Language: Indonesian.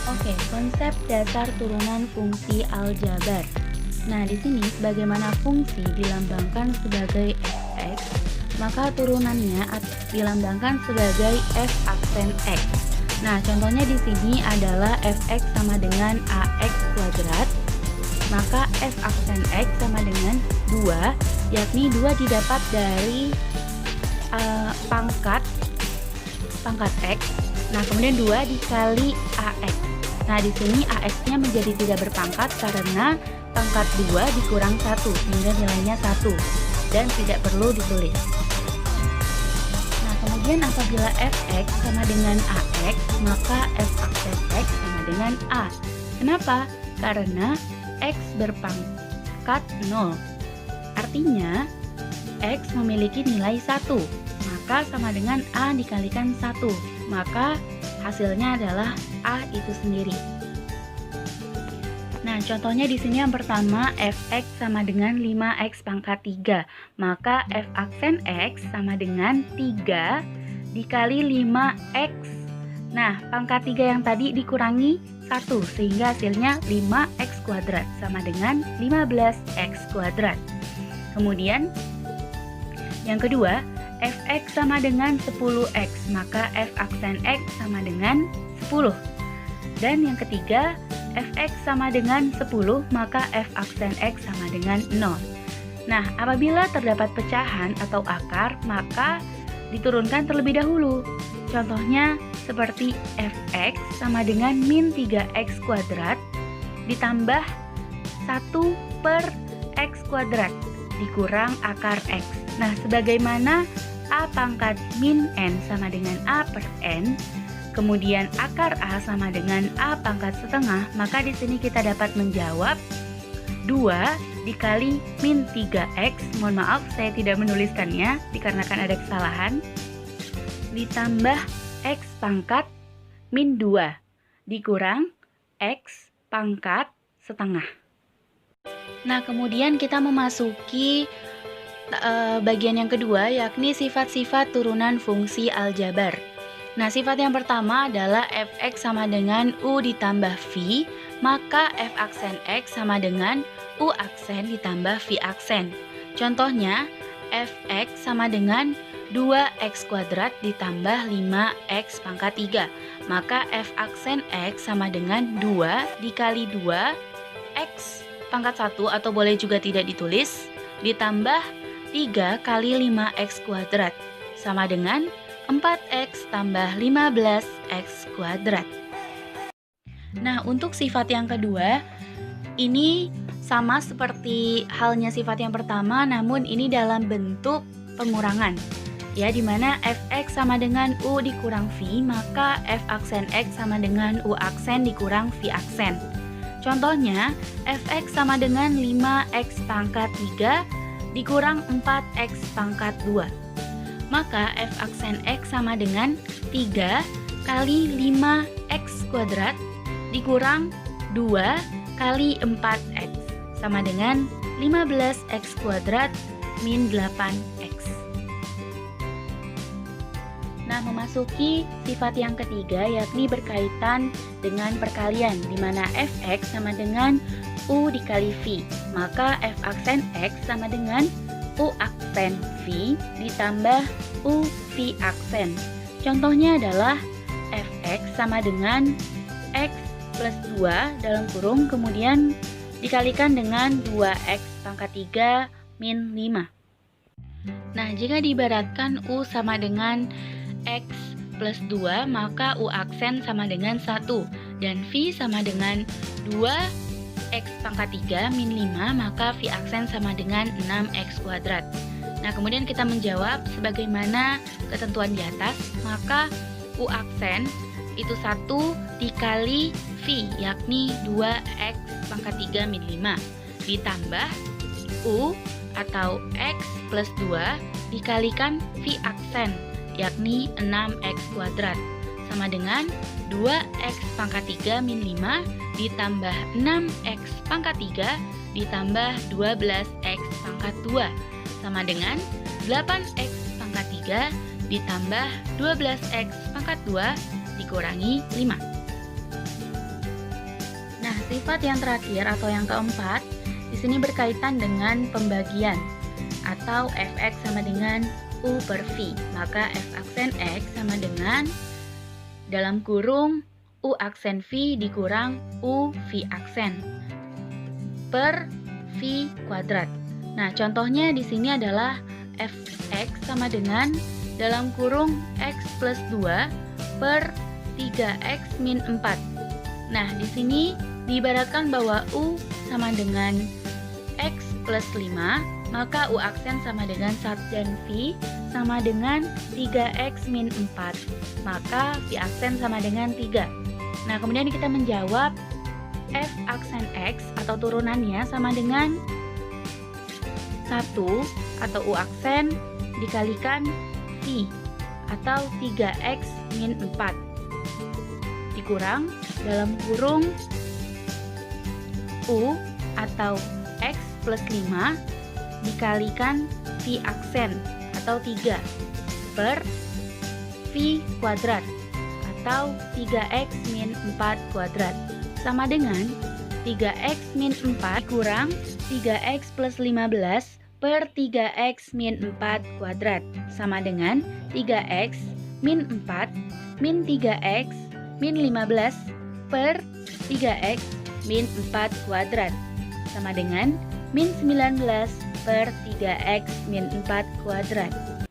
Oke, konsep dasar turunan fungsi aljabar. Nah, di sini bagaimana fungsi dilambangkan sebagai fx, maka turunannya dilambangkan sebagai f aksen x. Nah, contohnya di sini adalah fx sama dengan ax kuadrat, maka f aksen x sama dengan 2, yakni 2 didapat dari pangkat x. Nah, kemudian 2 dikali ax. Nah, di sini AX-nya menjadi tidak berpangkat karena pangkat 2 dikurang 1, sehingga nilainya 1 dan tidak perlu ditulis. Nah, kemudian apabila Fx sama dengan AX, maka F aksen X sama dengan A. Kenapa? Karena X berpangkat 0. Artinya, X memiliki nilai 1, maka sama dengan A dikalikan 1. Maka hasilnya adalah A itu sendiri. Nah, contohnya di sini yang pertama fx sama dengan 5x pangkat 3. Maka f aksen x sama dengan 3 dikali 5x. Nah, pangkat 3 yang tadi dikurangi 1 sehingga hasilnya 5x kuadrat sama dengan 15x kuadrat. Kemudian yang kedua, fx sama dengan 10x, maka f aksen x sama dengan 10. Dan yang ketiga, fx sama dengan 10, maka f aksen x sama dengan 0. Nah, apabila terdapat pecahan atau akar, maka diturunkan terlebih dahulu. Contohnya seperti fx sama dengan min 3x kuadrat ditambah 1 per x kuadrat dikurang akar x. Nah, sebagaimana a pangkat min n sama dengan a per n, kemudian akar A sama dengan A pangkat setengah, maka di sini kita dapat menjawab 2 dikali min 3x, mohon maaf saya tidak menuliskannya dikarenakan ada kesalahan, ditambah x pangkat min 2 dikurang x pangkat setengah. Nah, kemudian kita memasuki bagian yang kedua, yakni sifat-sifat turunan fungsi aljabar. Nah, sifat yang pertama adalah fx sama dengan u ditambah v, maka f aksen x sama dengan u aksen ditambah v aksen. Contohnya, fx sama dengan 2x kuadrat ditambah 5x pangkat 3, maka f aksen x sama dengan 2 dikali 2x pangkat 1 atau boleh juga tidak ditulis, ditambah 3 kali 5x kuadrat sama dengan 4x tambah 15x kuadrat. Nah, untuk sifat yang kedua, ini sama seperti halnya sifat yang pertama, namun ini dalam bentuk pengurangan. Ya, dimana fx sama dengan u dikurang v, maka f aksen x sama dengan u aksen dikurang v aksen. Contohnya, fx sama dengan 5x pangkat 3 dikurang 4x pangkat 2. Maka f aksen x sama dengan 3 kali 5x kuadrat dikurang 2 kali 4x sama dengan 15x kuadrat min 8x. Nah, memasuki sifat yang ketiga, yakni berkaitan dengan perkalian, di mana fx sama dengan u dikali v, maka f aksen x sama dengan u aksen v ditambah u v aksen. Contohnya adalah fx sama dengan x plus 2 dalam kurung, kemudian dikalikan dengan 2x pangkat 3 min 5. Nah, jika diibaratkan u sama dengan x plus 2, maka u aksen sama dengan 1 dan v sama dengan 2x pangkat 3 min 5, maka v aksen sama dengan 6x kuadrat. Nah, kemudian kita menjawab sebagaimana ketentuan di atas, maka u aksen itu 1 dikali v, yakni 2x pangkat 3 min 5, ditambah u atau x plus 2 dikalikan v aksen, yakni 6x kuadrat, sama dengan 2x pangkat 3 min 5 ditambah 6x pangkat 3 ditambah 12x pangkat 2, sama dengan 8x pangkat 3 ditambah 12x pangkat 2 dikurangi 5. sifat yang terakhir atau yang keempat, di sini berkaitan dengan pembagian atau fx sama dengan u per v. Maka f aksen x sama dengan dalam kurung u aksen v dikurang u v aksen per v kuadrat. Nah, contohnya di sini adalah fx sama dengan dalam kurung x plus 2 per 3x min 4. Nah, di sini diibaratkan bahwa u sama dengan x plus 5, maka u aksen sama dengan sarjan v sama dengan 3x min 4. Maka v aksen sama dengan 3. Nah, kemudian kita menjawab f aksen x atau turunannya sama dengan 1 atau u aksen dikalikan v atau 3x min 4 dikurang dalam kurung u atau x plus 5 dikalikan v aksen atau 3 per v kuadrat atau 3x min 4 kuadrat sama dengan 3x min 4 kurang 3x plus 15 per 3x min 4 kuadrat sama dengan 3x min 4 min 3x min 15 per 3x min 4 kuadrat sama dengan min 19 per 3x min 4 kuadrat.